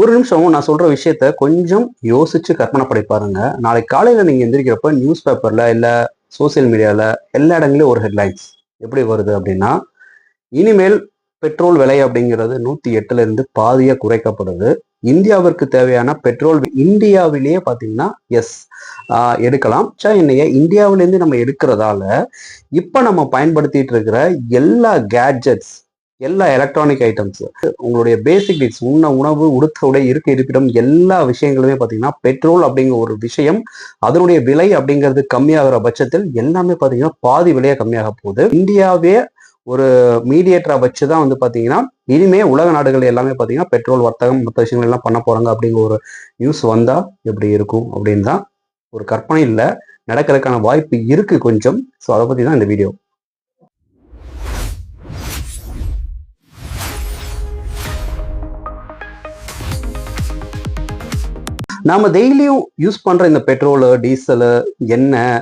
ஒரு நிமிஷம் நான் சொல்ற விஷயத்த கொஞ்சம் யோசிச்சு கற்பனை பண்ணி பாருங்க. நாளைக்கு காலையில நீங்க எந்திரிக்கிறப்ப நியூஸ் பேப்பர்ல இல்ல சோசியல் மீடியால எல்லா இடங்களையும் ஒரு ஹெட்லைன்ஸ் எப்படி வருது அப்படின்னா, இனிமேல் பெட்ரோல் விலை அப்படிங்கிறது 108ல இருந்து பாதியா குறைக்கப்படுது. இந்தியாவிற்கு தேவையான பெட்ரோல் இந்தியாவிலேயே பாத்தீங்கன்னா எஸ் எடுக்கலாம். என்னைய இந்தியாவிலேருந்து நம்ம எடுக்கிறதால இப்ப நம்ம பயன்படுத்திட்டு இருக்கிற எல்லா கேட்ஜெட்ஸ், எல்லா எலக்ட்ரானிக் ஐட்டம்ஸ், உங்களுடைய பேசிக் நீட்ஸ், உணவு, உடுத்த உடை, இருக்க இருப்பிடம், எல்லா விஷயங்களுமே பாத்தீங்கன்னா பெட்ரோல் அப்படிங்கிற ஒரு விஷயம் அதனுடைய விலை அப்படிங்கிறது கம்மியாகிற பட்சத்தில் எல்லாமே பாத்தீங்கன்னா பாதி விலையா கம்மியாக போகுது. இந்தியாவே ஒரு மீடியேட்டரா வச்சுதான் வந்து பாத்தீங்கன்னா இனிமே உலக நாடுகள் எல்லாமே பாத்தீங்கன்னா பெட்ரோல் வர்த்தகம் மற்ற விஷயங்கள் எல்லாம் பண்ண போறாங்க அப்படிங்கிற ஒரு நியூஸ் வந்தா எப்படி இருக்கும் அப்படின்னு தான் ஒரு கற்பனை இல்லை, நடக்கிறதுக்கான வாய்ப்பு இருக்கு கொஞ்சம். ஸோ அதை பத்தி தான் இந்த வீடியோ. நாம டெய்லியும் யூஸ் பண்ற இந்த பெட்ரோலு, டீசலு, எண்ணெய்,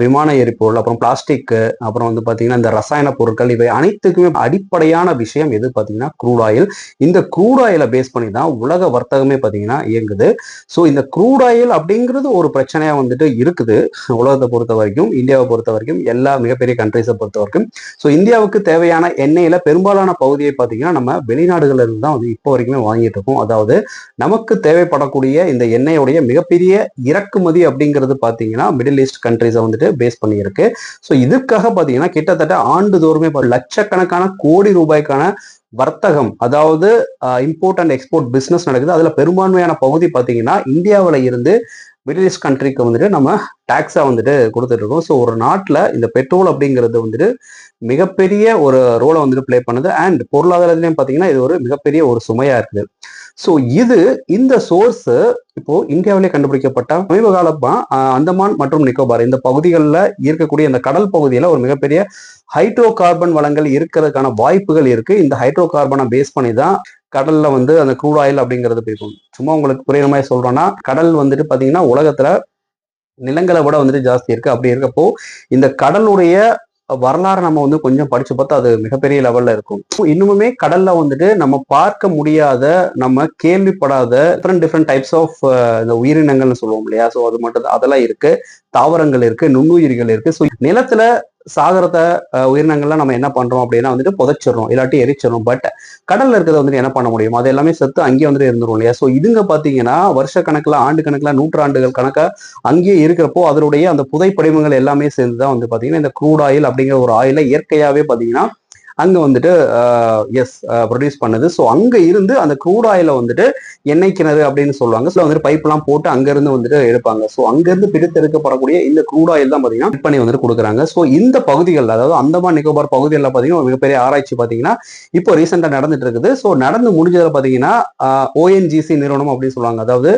விமான எரிபொருள், அப்புறம் பிளாஸ்டிக், அப்புறம் வந்து பாத்தீங்கன்னா இந்த ரசாயன பொருட்கள், இவை அனைத்துக்குமே அடிப்படையான விஷயம் எது பாத்தீங்கன்னா க்ரூட் ஆயில். இந்த க்ரூட் ஆயிலை பேஸ் பண்ணி தான் உலக வர்த்தகமே பாத்தீங்கன்னா இயங்குது. ஸோ இந்த க்ரூட் ஆயில் அப்படிங்கிறது ஒரு பிரச்சனையா வந்துட்டு இருக்குது உலகத்தை பொறுத்த வரைக்கும், இந்தியாவை பொறுத்த வரைக்கும், எல்லா மிகப்பெரிய கண்ட்ரிஸை பொறுத்த வரைக்கும். ஸோ இந்தியாவுக்கு தேவையான எண்ணெயில பெரும்பாலான பகுதியை பாத்தீங்கன்னா நம்ம வெளிநாடுகள்ல இருந்து தான் வந்து இப்போ வரைக்குமே வாங்கிட்டு இருக்கோம். அதாவது நமக்கு தேவைப்படக்கூடிய இந்த எண்ணெயுடைய மிகப்பெரிய இறக்குமதி அப்படிங்கிறது பாத்தீங்கன்னா மிடில் ஈஸ்ட் கண்ட்ரிஸை வந்துட்டு பேஸ் பண்ணி இருக்கு. ஸோ இதுக்காக பாத்தீங்கன்னா கிட்டத்தட்ட ஆண்டுதோறுமே லட்சக்கணக்கான கோடி ரூபாய்க்கான வர்த்தகம், அதாவது இம்போர்ட் அண்ட் எக்ஸ்போர்ட் பிசினஸ் நடக்குது. அதுல பெரும்பான்மையான பகுதி பாத்தீங்கன்னா இந்தியாவில இருந்து மிடில் ஈஸ்ட் கண்ட்ரிக்கு வந்துட்டு நம்ம டாக்ஸா வந்துட்டு கொடுத்துட்டு இருக்கோம். ஸோ ஒரு நாட்டில் இந்த பெட்ரோல் அப்படிங்கிறது வந்துட்டு மிகப்பெரிய ஒரு ரோலை வந்துட்டு பிளே பண்ணுது. அண்ட் பொருளாதாரத்திலையும் பார்த்தீங்கன்னா இது ஒரு மிகப்பெரிய ஒரு சுமையா இருக்குது. ஸோ இந்த சோர்ஸ் இப்போ இந்தியாவிலே கண்டுபிடிக்கப்பட்ட சமீப காலமா அந்தமான் மற்றும் நிக்கோபார் இந்த பகுதிகளில் இருக்கக்கூடிய இந்த கடல் பகுதியில ஒரு மிகப்பெரிய ஹைட்ரோ கார்பன் வளங்கள் இருக்கிறதுக்கான வாய்ப்புகள் இருக்கு. இந்த ஹைட்ரோ கார்பனை பேஸ் பண்ணி தான் கடல்ல வந்து அந்த க்ரூட் ஆயில் அப்படிங்கிறது போய்க்கும். சும்மா உங்களுக்கு புரியுற மாதிரி சொல்றோம்னா, கடல் வந்துட்டு பாத்தீங்கன்னா உலகத்துல நிலங்களை விட வந்துட்டு ஜாஸ்தி இருக்கு. அப்படி இருக்கப்போ இந்த கடலுடைய வரலாறு நம்ம வந்து கொஞ்சம் படிச்சு பார்த்தா அது மிகப்பெரிய லெவல்ல இருக்கும். இன்னுமே கடல்ல வந்துட்டு நம்ம பார்க்க முடியாத, நம்ம கேள்விப்படாத டிஃப்ரெண்ட் டைப்ஸ் ஆஃப் இந்த உயிரினங்கள்னு சொல்லுவோம் இல்லையா? ஸோ அது மட்டும் அதெல்லாம் இருக்கு, தாவரங்கள் இருக்கு, நுண்ணுயிர்கள் இருக்கு. ஸோ நிலத்துல சாகரத்தை உயிரினங்கள்லாம் நம்ம என்ன பண்றோம் அப்படின்னா வந்துட்டு புதைச்சிடறோம், இல்லாட்டி எரிச்சிடறோம். பட் கடல்ல இருக்கிறத வந்துட்டு என்ன பண்ண முடியும்? அது எல்லாமே செத்து அங்கேயே வந்துட்டு இருந்துரும் இல்லையா? ஸோ இதுங்க பாத்தீங்கன்னா வருஷ கணக்குல, ஆண்டு கணக்குல, நூற்றாண்டுகள் கணக்கா அங்கேயே இருக்கிறப்போ அதனுடைய அந்த புதைப்படிமங்கள் எல்லாமே சேர்ந்துதான் வந்து பாத்தீங்கன்னா இந்த க்ரூட் ஆயில் அப்படிங்கிற ஒரு ஆயில இயற்கையாவே பாத்தீங்கன்னா அங்க வந்துட்டு ப்ரொடியூஸ் பண்ணுது. ஸோ அங்க இருந்து அந்த க்ரூட் ஆயில வந்துட்டு எண்ணெய் கிணறு அப்படின்னு சொல்லுவாங்க. ஸோ வந்துட்டு பைப் எல்லாம் போட்டு அங்க இருந்து வந்துட்டு எடுப்பாங்க. ஸோ அங்க இருந்து பிரித்தெடுக்கப்படக்கூடிய இந்த க்ரூட் ஆயில் தான் பாத்தீங்கன்னா பண்ணி வந்துட்டு கொடுக்குறாங்க. ஸோ இந்த பகுதிகள், அதாவது அந்தமான் நிக்கோபார் பகுதிகளில் பாத்தீங்கன்னா ஒரு மிகப்பெரிய ஆராய்ச்சி பாத்தீங்கன்னா இப்போ ரீசெண்டா நடந்துட்டு இருக்குது. ஸோ நடந்து முடிஞ்சதுல பாத்தீங்கன்னா ஓஎன்ஜிசி நிறுவனம் அப்படின்னு சொல்லுவாங்க, அதாவது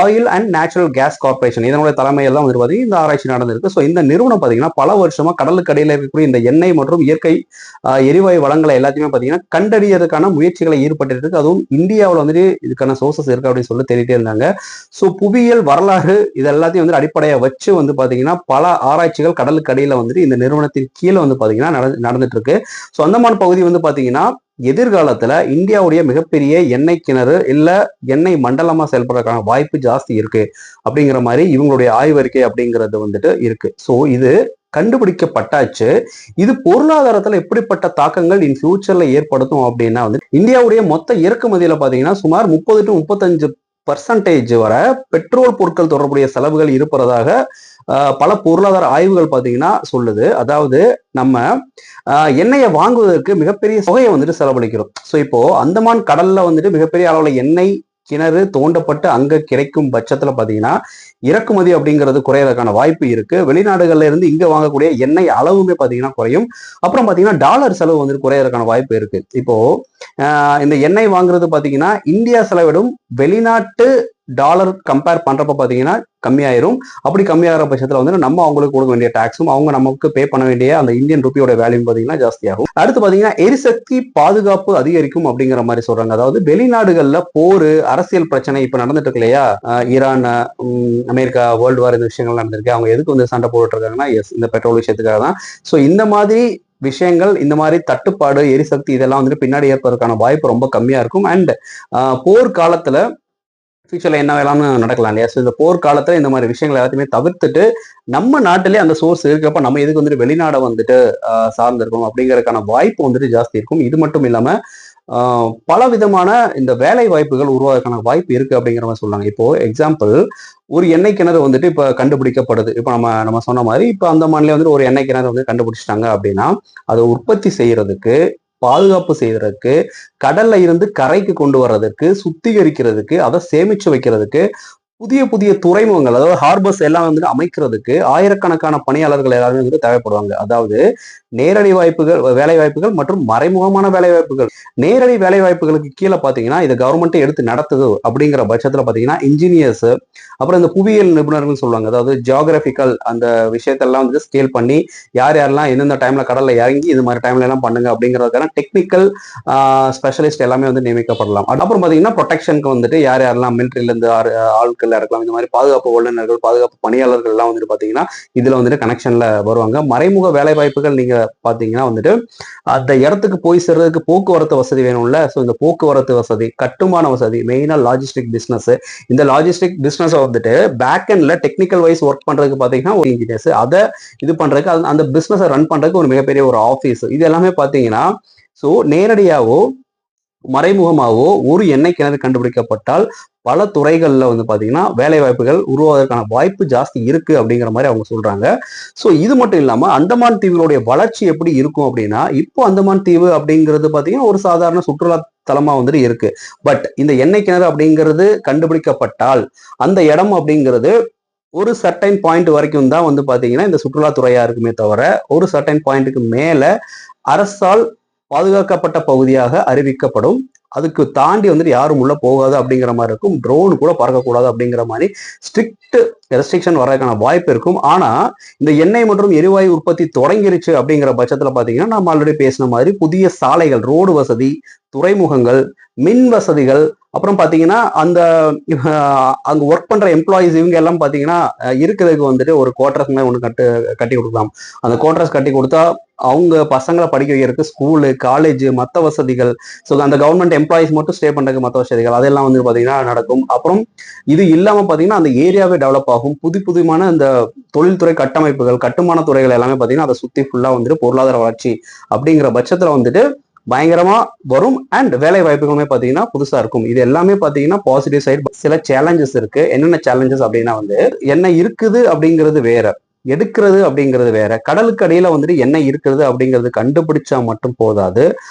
oil and natural gas corporation, இதனுடைய தலைமையெல்லாம் வந்து பாத்தீங்கன்னா இந்த ஆராய்ச்சி நடந்திருக்கு. ஸோ இந்த நிறுவனம் பாத்தீங்கன்னா பல வருஷமா கடலுக்கு அடியில் இருக்கக்கூடிய இந்த எண்ணெய் மற்றும் இயற்கை எரிவாயு வளங்களை எல்லாத்தையுமே பாத்தீங்கன்னா கண்டறியறதுக்கான முயற்சிகளை ஈடுபட்டு இருக்கு. அதுவும் இந்தியாவில் வந்துட்டு இதுக்கான சோர்சஸ் இருக்கு அப்படின்னு சொல்லி தேடிட்டே இருந்தாங்க. ஸோ புவியியல் வரலாறு இது எல்லாத்தையும் வந்து அடிப்படையா வச்சு வந்து பாத்தீங்கன்னா பல ஆராய்ச்சிகள் கடலுக்கு அடியில வந்துட்டு இந்த நிறுவனத்தின் கீழே வந்து பாத்தீங்கன்னா நடந்துட்டு இருக்கு. ஸோ அந்தமான் பகுதி வந்து பாத்தீங்கன்னா எதிர்காலத்துல இந்தியாவுடைய மிகப்பெரிய எண்ணெய் கிணறு இல்ல எண்ணெய் மண்டலமா செயல்படுறதுக்கான வாய்ப்பு ஜாஸ்தி இருக்கு அப்படிங்கிற மாதிரி இவங்களுடைய ஆய்வறிக்கை அப்படிங்கிறது வந்துட்டு இருக்கு. ஸோ இது கண்டுபிடிக்கப்பட்டாச்சு. இது பொருளாதாரத்துல எப்படிப்பட்ட தாக்கங்கள் இன் ஃபியூச்சர்ல ஏற்படுத்தும் அப்படின்னா வந்து இந்தியாவுடைய மொத்த இறக்குமதியில பாத்தீங்கன்னா சுமார் 30 to 35% வரை பெட்ரோல் பொருட்கள் தொடர்புடைய செலவுகள் இருப்பதாக பல பொருளாதார ஆய்வுகள் பாத்தீங்கன்னா சொல்லுது. அதாவது நம்ம எண்ணெயை வாங்குவதற்கு மிகப்பெரிய தொகையை வந்துட்டு செலவழிக்கிறோம். ஸோ இப்போ அந்தமான் கடல்ல வந்துட்டு மிகப்பெரிய அளவுல எண்ணெய் கிணறு தோண்டப்பட்டு அங்க கிடைக்கும் பட்சத்துல பாத்தீங்கன்னா இறக்குமதி அப்படிங்கிறது குறையறதுக்கான வாய்ப்பு இருக்கு. வெளிநாடுகள்ல இருந்து இங்க வாங்கக்கூடிய எண்ணெய் அளவுமே பாத்தீங்கன்னா குறையும். அப்புறம் பாத்தீங்கன்னா டாலர் செலவு வந்துட்டு குறையறதுக்கான வாய்ப்பு இருக்கு. இப்போ இந்த எண்ணெய் வாங்குறது பாத்தீங்கன்னா இந்தியா செலவிடும் வெளிநாட்டு டாலர் கம்பேர் பண்றப்ப பாத்தீங்கன்னா கம்மியாயிரும். அப்படி கம்மியாகிற பட்சத்துல வந்து நம்ம அவங்களுக்கு கொடுக்க வேண்டிய டாக்ஸும் அவங்க நமக்கு பே பண்ண வேண்டிய அந்த இந்தியன் ருப்பியோட வேல்யூ பாத்தீங்கன்னா ஜாஸ்தியாகும். அடுத்து பாத்தீங்கன்னா எரிசக்தி பாதுகாப்பு அதிகரிக்கும் அப்படிங்கிற மாதிரி சொல்றாங்க. அதாவது வெளிநாடுகள்ல போரு, அரசியல் பிரச்சனை இப்ப நடந்துட்டு இருக்கு இல்லையா? ஈரான், அமெரிக்கா, வேர்ல்டு வார், இந்த விஷயங்கள் நடந்திருக்கு. அவங்க எதுக்கு வந்து சண்டை போட்டுட்டு இருக்காங்கன்னா எஸ் இந்த பெட்ரோல் விஷயத்துக்காக தான். ஸோ இந்த மாதிரி விஷயங்கள் இந்த மாதிரி தட்டுப்பாடு எரிசக்தி இதெல்லாம் வந்துட்டு பின்னாடி ஏற்பதற்கான வாய்ப்பு ரொம்ப கம்மியா இருக்கும். அண்ட் போர் காலத்துல ஃபியூச்சர்ல என்ன வேணாலும் நடக்கலாம் இல்லையா? ஸோ இந்த போர்க்காலத்துல இந்த மாதிரி விஷயங்கள் எல்லாத்தையுமே தவிர்த்துட்டு நம்ம நாட்டிலே அந்த சோர்ஸ் இருக்கப்ப நம்ம எதுக்கு வந்துட்டு வெளிநாடை வந்துட்டு சார்ந்திருக்கணும் அப்படிங்கறதுக்கான வாய்ப்பு வந்துட்டு ஜாஸ்தி இருக்கும். இது மட்டும் இல்லாம பல விதமான இந்த வேலை வாய்ப்புகள் உருவாவதற்கான வாய்ப்பு இருக்கு அப்படிங்கிற மாதிரி சொல்றாங்க. இப்போ எக்ஸாம்பிள், ஒரு எண்ணெய் கிணறு வந்துட்டு இப்ப கண்டுபிடிக்கப்படுது. இப்ப நம்ம சொன்ன மாதிரி இப்ப அந்தமான்லயே வந்துட்டு ஒரு எண்ணெய் கிணறு வந்து கண்டுபிடிச்சிட்டாங்க அப்படின்னா அதை உற்பத்தி செய்யறதுக்கு, பாதுகாப்பு செய்யறதுக்கு, கடல்ல இருந்து கரைக்கு கொண்டு வர்றதுக்கு, சுத்திகரிக்கிறதுக்கு, அதை சேமிச்சு வைக்கிறதுக்கு, புதிய புதிய துறைமுகங்கள் அதாவது ஹார்பர்ஸ் எல்லாம் வந்துட்டு அமைக்கிறதுக்கு ஆயிரக்கணக்கான பணியாளர்கள் எல்லாருமே வந்துட்டு தேவைப்படுவாங்க. அதாவது நேரடி வாய்ப்புகள், வேலை வாய்ப்புகள் மற்றும் மறைமுகமான வேலை வாய்ப்புகள். நேரடி வேலை வாய்ப்புகளுக்கு கீழே பாத்தீங்கன்னா இதை கவர்மெண்ட் எடுத்து நடத்துது அப்படிங்கிற பட்சத்துல பாத்தீங்கன்னா இன்ஜினியர்ஸ், அப்புறம் இந்த புவியியல் நிபுணர்கள் சொல்லுவாங்க. அதாவது ஜியோகிராபிக்கல் அந்த விஷயத்தெல்லாம் வந்து ஸ்கேல் பண்ணி யார் யாரெல்லாம் எந்தெந்த டைம்ல கடல்ல இறங்கி இது மாதிரி டைம்ல எல்லாம் பண்ணுங்க அப்படிங்கிறதுக்கான டெக்னிக்கல் ஸ்பெஷலிஸ்ட் எல்லாமே வந்து நியமிக்கப்படலாம். அப்புறம் பாத்தீங்கன்னா ப்ரொடெக்ஷனுக்கு வந்துட்டு யார் யாரெல்லாம் மிலிட்டரியில இருந்து ஆட்கள் இருக்கலாம், இந்த மாதிரி பாதுகாப்பு வல்லுநர்கள், பாதுகாப்பு பணியாளர்கள் எல்லாம் வந்துட்டு பாத்தீங்கன்னா இதுல வந்துட்டு கனெக்ஷன்ல வருவாங்க. மறைமுக வேலை வாய்ப்புகள் நீங்க பாத்தீங்கன்னா வந்துட்டு அந்த இடத்துக்கு போய் சேர்றதுக்கு போக்குவரத்து வசதி வேணும்ல. ஸோ இந்த போக்குவரத்து வசதி, கட்டுமான வசதி, மெயினா லாஜிஸ்டிக் பிசினஸ். இந்த லாஜிஸ்டிக் பிசினஸ் வந்துட்டு பேக் எண்ட்ல டெக்னிக்கல் வைஸ் ஒர்க் பண்றதுக்கு பாத்தீங்கன்னா ஒரு இன்ஜினியர்ஸ், அதை இது பண்றதுக்கு அந்த பிசினஸ் ரன் பண்றதுக்கு ஒரு மிகப்பெரிய ஒரு ஆஃபீஸ், இது எல்லாமே பாத்தீங்கன்னா ஸோ நேரடியாவோ மறைமுகமாவோ ஒரு எண்ணெய் கிணறு கண்டுபிடிக்கப்பட்டால் பல துறைகள்ல வந்து பாத்தீங்கன்னா வேலை வாய்ப்புகள் உருவாவதற்கான வாய்ப்பு ஜாஸ்தி இருக்கு அப்படிங்கிற மாதிரி அவங்க சொல்றாங்க. ஸோ இது மட்டும் இல்லாம அந்தமான் தீவுகளுடைய வளர்ச்சி எப்படி இருக்கும் அப்படின்னா, இப்போ அந்தமான் தீவு அப்படிங்கிறது பாத்தீங்கன்னா ஒரு சாதாரண சுற்றுலா தலமா வந்துட்டு இருக்கு. பட் இந்த எண்ணெய் கிணறு அப்படிங்கிறது கண்டுபிடிக்கப்பட்டால் அந்த இடம் அப்படிங்கிறது ஒரு சர்டைன் பாயிண்ட் வரைக்கும் தான் வந்து பாத்தீங்கன்னா இந்த சுற்றுலாத்துறையா இருக்குமே தவிர ஒரு சர்டைன் பாயிண்ட்டுக்கு மேல அரசால் பாதுகாக்கப்பட்ட பகுதியாக அறிவிக்கப்படும். அதுக்கு தாண்டி வந்துட்டு யாரும் உள்ள போகாது அப்படிங்கிற மாதிரி இருக்கும். ட்ரோன் கூட பறக்கக்கூடாது அப்படிங்கிற மாதிரி ஸ்ட்ரிக்ட் ரெஸ்ட்ரிக்ஷன் வர்றதுக்கான வாய்ப்பு இருக்கும். ஆனா இந்த எண்ணெய் மற்றும் எரிவாயு உற்பத்தி தொடங்கிருச்சு அப்படிங்கிற பட்சத்துல பாத்தீங்கன்னா நம்ம ஆல்ரெடி பேசின மாதிரி புதிய சாலைகள், ரோடு வசதி, துறைமுகங்கள், மின் வசதிகள், அப்புறம் பாத்தீங்கன்னா அந்த அங்க ஒர்க் பண்ற எம்ப்ளாயிஸ் இவங்க எல்லாம் பாத்தீங்கன்னா இருக்கிறதுக்கு வந்துட்டு ஒரு குவார்டர்ஸ் மாதிரி ஒன்று கட்டி கொடுக்கலாம். அந்த குவார்டர்ஸ் கட்டி கொடுத்தா அவங்க பசங்களை படிக்க வைக்கிறதுக்கு ஸ்கூலு, காலேஜ், மற்ற வசதிகள், ஸோ அந்த கவர்மெண்ட் எம்ப்ளாயிஸ் மட்டும் ஸ்டே பண்றதுக்கு மற்ற வசதிகள் அதெல்லாம் வந்து பாத்தீங்கன்னா நடக்கும். அப்புறம் இது இல்லாம பாத்தீங்கன்னா அந்த ஏரியாவே டெவலப் ஆகும். புதுமான அந்த தொழில்துறை கட்டமைப்புகள், கட்டுமான துறைகள் எல்லாமே பாத்தீங்கன்னா அதை சுத்தி ஃபுல்லா வந்துட்டு பொருளாதார வளர்ச்சி அப்படிங்கிற பட்சத்துல வந்துட்டு பயங்கரமா வரும். அண்ட் வேலை வாய்ப்புகளுமே பாத்தீங்கன்னா புதுசா இருக்கும். இது எல்லாமே பாத்தீங்கன்னா பாசிட்டிவ் சைடு. சில சேலஞ்சஸ் இருக்கு. என்னென்ன சேலஞ்சஸ் அப்படின்னா வந்து என்ன இருக்குது அப்படிங்கிறது வேற, எடுக்கிறது அப்படிங்கிறது வேற. கடலுக்கு அடியில வந்துட்டு என்ன இருக்கிறது அப்படிங்கிறது கண்டுபிடிச்சா மட்டும் போதாது,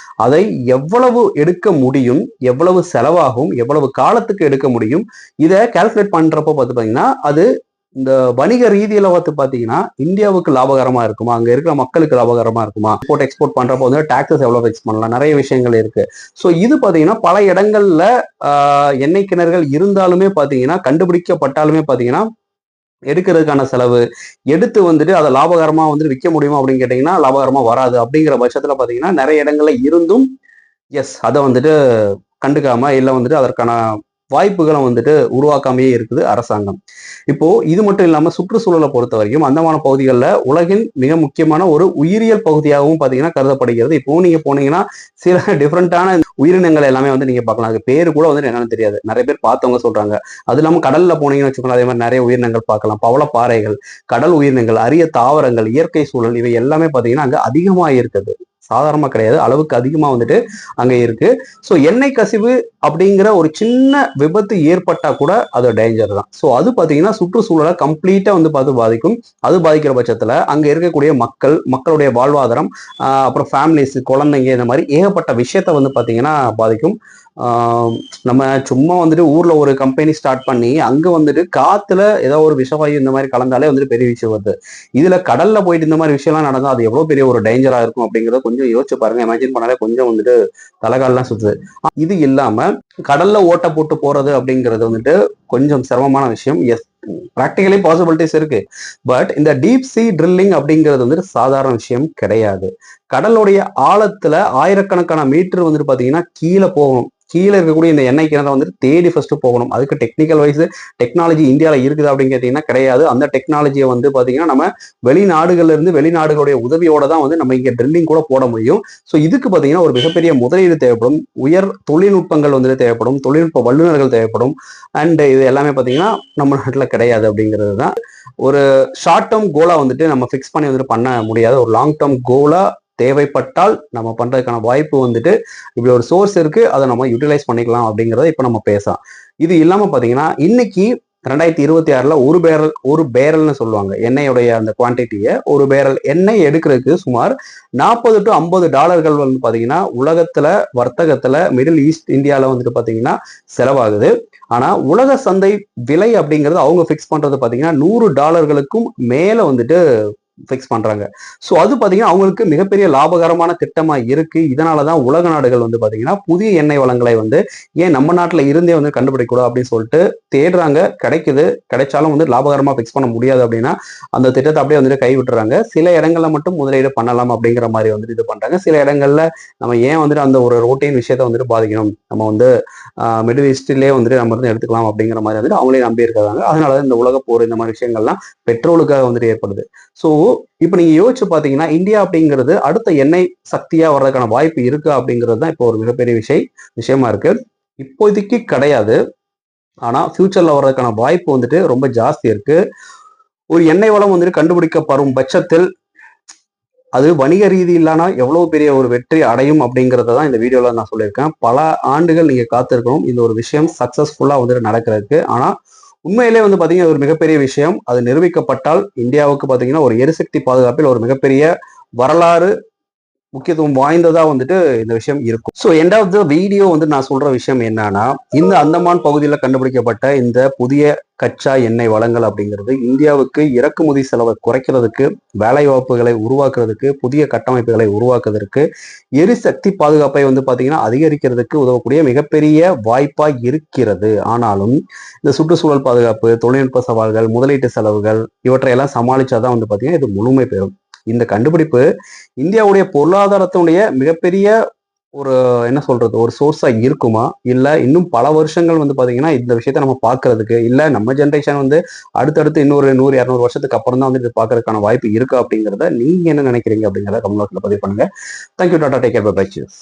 அதை எவ்வளவு எடுக்க முடியும், எவ்வளவு செலவாகும், எவ்வளவு காலத்துக்கு எடுக்க முடியும், இதை கால்குலேட் பண்றப்போ பார்த்து பாத்தீங்கன்னா அது இந்த வணிக ரீதியில பார்த்து பாத்தீங்கன்னா இந்தியாவுக்கு லாபகரமா இருக்குமா, அங்க இருக்கிற மக்களுக்கு லாபகரமா இருக்குமா, இம்போர்ட் எக்ஸ்போர்ட் பண்றப்போ வந்து டாக்ஸஸ் எவ்வளவு ஃபிக்ஸ் பண்ணலாம், நிறைய விஷயங்கள் இருக்கு. ஸோ இது பாத்தீங்கன்னா பல இடங்கள்ல எண்ணெய் கிணறுகள் இருந்தாலுமே பாத்தீங்கன்னா கண்டுபிடிக்கப்பட்டாலுமே பாத்தீங்கன்னா எடுக்கிறதுக்கான செலவு, எடுத்து வந்துட்டு அதை லாபகரமா வந்துட்டு விற்க முடியுமா அப்படின்னு கேட்டீங்கன்னா லாபகரமா வராது. அப்படிங்கிற பட்சத்துல பாத்தீங்கன்னா நிறைய இடங்கள்ல இருந்தும் அதை வந்துட்டு கண்டுக்காம இல்லை வந்துட்டு அதற்கான வாய்ப்புகளை வந்துட்டு உருவாக்காமையே இருக்குது அரசாங்கம். இப்போ இது மட்டும் இல்லாம சுற்றுச்சூழலை பொறுத்த வரைக்கும் அந்தமான பகுதிகளில் உலகின் மிக முக்கியமான ஒரு உயிரியல் பகுதியாகவும் பாத்தீங்கன்னா கருதப்படுகிறது. இப்போ நீங்க போனீங்கன்னா சில டிஃப்ரெண்டான உயிரினங்கள் எல்லாமே வந்து நீங்க பார்க்கலாம். அது பேரு கூட வந்துட்டு என்னன்னு தெரியாது, நிறைய பேர் பார்த்தவங்க சொல்றாங்க. அது இல்லாம கடல்ல போனீங்கன்னு வச்சுக்கோங்க, அதே மாதிரி நிறைய உயிரினங்கள் பார்க்கலாம். பவளப்பாறைகள், கடல் உயிரினங்கள், அரிய தாவரங்கள், இயற்கை சூழல், இவை எல்லாமே பாத்தீங்கன்னா அங்க அதிகமா இருக்குது. சாதாரணமா கிடையாது, அளவுக்கு அதிகமா வந்துட்டு அங்க இருக்கு. ஸோ எண்ணெய் கசிவு அப்படிங்கிற ஒரு சின்ன விபத்து ஏற்பட்டா கூட அது டேஞ்சர் தான். ஸோ அது பாத்தீங்கன்னா சுற்றுச்சூழலை கம்ப்ளீட்டா வந்து பார்த்து பாதிக்கும். அது பாதிக்கிற பட்சத்துல அங்க இருக்கக்கூடிய மக்களுடைய வாழ்வாதாரம், அப்புறம் ஃபேமிலிஸ், குழந்தைங்க, இந்த மாதிரி ஏகப்பட்ட விஷயத்த வந்து பாத்தீங்கன்னா பாதிக்கும். நம்ம சும்மா வந்துட்டு ஊர்ல ஒரு கம்பெனி ஸ்டார்ட் பண்ணி அங்க வந்துட்டு காத்துல ஏதோ ஒரு விஷவாயு இந்த மாதிரி கலந்தாலே வந்துட்டு பெரிய விஷயம் வருது. இதுல கடல்ல போயிட்டு இந்த மாதிரி விஷயம்லாம் நடந்தா அது எவ்வளவு பெரிய ஒரு டேஞ்சரா இருக்கும் அப்படிங்கிறத கொஞ்சம் யோசிச்சு பாருங்க. இமேஜின் பண்ணாலே கொஞ்சம் வந்துட்டு தலைகால்லாம் சுத்துது. இது இல்லாம கடல்ல ஓட்ட போட்டு போறது அப்படிங்கிறது வந்துட்டு கொஞ்சம் சிரமமான விஷயம். எஸ், ப்ராக்டிகலி பாசிபிலிட்டிஸ் இருக்கு. பட் இந்த டீப் சி ட்ரில்லிங் அப்படிங்கிறது வந்துட்டு சாதாரண விஷயம் கிடையாது. கடலுடைய ஆழத்துல ஆயிரக்கணக்கான மீட்டர் வந்துட்டு பாத்தீங்கன்னா கீழே போகணும். கீழே இருக்கக்கூடிய இந்த எண்ணெய் கிணத்தை வந்துட்டு தேடி ஃபர்ஸ்ட் போகணும். அதுக்கு டெக்னிக்கல் வைஸ் டெக்னாலஜி இந்தியாவில் இருக்குது அப்படின்னு கேட்டீங்கன்னா கிடையாது. அந்த டெக்னாலஜியை வந்து பாத்தீங்கன்னா நம்ம வெளிநாடுகள்ல இருந்து வெளிநாடுகளுடைய உதவியோட தான் வந்து நம்ம இங்க ட்ரில்லிங் கூட போட முடியும். ஸோ இதுக்கு பாத்தீங்கன்னா ஒரு மிகப்பெரிய முதலீடு தேவைப்படும், உயர் தொழில்நுட்பங்கள் வந்துட்டு தேவைப்படும், தொழில்நுட்ப வல்லுநர்கள் தேவைப்படும். அண்ட் இது எல்லாமே பாத்தீங்கன்னா நம்ம நாட்டில் கிடையாது அப்படிங்கிறது தான். ஒரு ஷார்ட் டேர்ம் கோலா வந்துட்டு நம்ம ஃபிக்ஸ் பண்ணி வந்துட்டு பண்ண முடியாது. ஒரு லாங் டேர்ம் கோலா தேவைப்பட்டால் நம்ம பண்றதுக்கான வாய்ப்பு வந்துட்டு இப்படி ஒரு சோர்ஸ் இருக்கு, அதை நம்ம யூட்டிலைஸ் பண்ணிக்கலாம் அப்படிங்கறத இப்ப நம்ம பேசலாம். இது இல்லாம பாத்தீங்கன்னா இன்னைக்கு 2026 ஒரு பேரல்னு சொல்லுவாங்க எண்ணெயுடைய அந்த குவான்டிட்டியை. ஒரு பேரல் எண்ணெய் எடுக்கிறதுக்கு சுமார் $40 to $50 வந்து பாத்தீங்கன்னா உலகத்துல வர்த்தகத்துல மிடில் ஈஸ்ட் இந்தியால வந்துட்டு பாத்தீங்கன்னா செலவாகுது. ஆனா உலக சந்தை விலை அப்படிங்கிறது அவங்க பிக்ஸ் பண்றது பாத்தீங்கன்னா $100 மேல வந்துட்டு ஃபிக்ஸ் பண்றாங்க. ஸோ அது பாத்தீங்கன்னா அவங்களுக்கு மிகப்பெரிய லாபகரமான திட்டமா இருக்கு. இதனாலதான் உலக நாடுகள் வந்து பாத்தீங்கன்னா புதிய எண்ணெய் வளங்களை வந்து ஏன் நம்ம நாட்டுல இருந்தே வந்து கண்டுபிடிக்கூடாது அப்படின்னு சொல்லிட்டு தேடுறாங்க. கிடைக்குது, கிடைச்சாலும் வந்து லாபகரமா ஃபிக்ஸ் பண்ண முடியாது அப்படின்னா அந்த திட்டத்தை அப்படியே வந்துட்டு கைவிட்டுறாங்க. சில இடங்கள்ல மட்டும் முதலீடு பண்ணலாம் அப்படிங்கிற மாதிரி வந்துட்டு இது பண்றாங்க. சில இடங்கள்ல நம்ம ஏன் வந்துட்டு அந்த ஒரு ரோட்டீன் விஷயத்த வந்துட்டு பாதிக்கணும், நம்ம வந்து மிடில் ஈஸ்ட்லயே வந்துட்டு நம்ம இருந்து எடுத்துக்கலாம் அப்படிங்கிற மாதிரி வந்துட்டு அவங்களே நம்பி இருக்காங்க. அதனாலதான் இந்த உலக போர் இந்த மாதிரி விஷயங்கள்லாம் பெட்ரோலுக்காக வந்துட்டு ஏற்படுது. ஸோ இப்ப நீங்க யோசிச்சு பாத்தீங்கன்னா இந்தியா அப்படிங்கிறது அடுத்த எண்ணெய் சக்தியா வர்றதுக்கான வாய்ப்பு இருக்கு அப்படிங்கிறது தான் இப்போ ஒரு மிகப்பெரிய விஷயமா இருக்கு. இப்போதைக்கு கிடையாது, ஆனா ஃபியூச்சர்ல வர்றதுக்கான வாய்ப்பு வந்துட்டு ரொம்ப ஜாஸ்தி இருக்கு. ஒரு எண்ணெய் வளம் வந்துட்டு கண்டுபிடிக்கப்படும் பட்சத்தில் அது வணிக ரீதியிலான எவ்வளவு பெரிய ஒரு வெற்றி அடையும் அப்படிங்கறத தான் இந்த வீடியோல நான் சொல்லியிருக்கேன். பல ஆண்டுகள் நீங்க காத்திருக்கணும் இந்த ஒரு விஷயம் சக்சஸ்ஃபுல்லா வந்துட்டு நடக்கிறதுக்கு. ஆனா உண்மையிலே வந்து பாத்தீங்கன்னா ஒரு மிகப்பெரிய விஷயம். அது நிரூபிக்கப்பட்டால் இந்தியாவுக்கு பாத்தீங்கன்னா ஒரு எரிசக்தி பாதுகாப்பில் ஒரு மிகப்பெரிய வரலாறு முக்கியத்துவம் வாய்ந்ததா வந்துட்டு இந்த விஷயம் இருக்கும். So end of the video வந்து நான் சொல்ற விஷயம் என்னன்னா, இந்த அந்தமான் பகுதியில் கண்டுபிடிக்கப்பட்ட இந்த புதிய கச்சா எண்ணெய் வளங்கள் அப்படிங்கிறது இந்தியாவுக்கு இறக்குமதி செலவை குறைக்கிறதுக்கு, வேலை வாய்ப்புகளை உருவாக்குறதுக்கு, புதிய கட்டமைப்புகளை உருவாக்குவதற்கு, எரிசக்தி பாதுகாப்பை வந்து பாத்தீங்கன்னா அதிகரிக்கிறதுக்கு உதவக்கூடிய மிகப்பெரிய வாய்ப்பா இருக்கிறது. ஆனாலும் இந்த சுற்றுச்சூழல் பாதுகாப்பு, தொழில்நுட்ப சவால்கள், முதலீட்டு செலவுகள் இவற்றையெல்லாம் சமாளிச்சாதான் வந்து பாத்தீங்கன்னா இது முழுமை பெறும். இந்த கண்டுபிடிப்பு இந்தியாவுடைய பொருளாதாரத்தினுடைய மிகப்பெரிய ஒரு என்ன சொல்றது ஒரு சோர்ஸா இருக்குமா, இல்ல இன்னும் பல வருஷங்கள் வந்து பாத்தீங்கன்னா இந்த விஷயத்த நம்ம பாக்குறதுக்கு, இல்ல நம்ம ஜென்ரேஷன் வந்து அடுத்தடுத்து இன்னொரு 100-200 வருஷத்துக்கு அப்புறம் தான் வந்து இது பாக்குறதுக்கான வாய்ப்பு இருக்கு அப்படிங்கிறத நீங்க என்ன நினைக்கிறீங்க அப்படிங்கிறத கமெண்ட் பாக்ஸ்ல பதிவு பண்ணுங்க. தேங்க்யூ டாடா, take care, bye bye, cheese.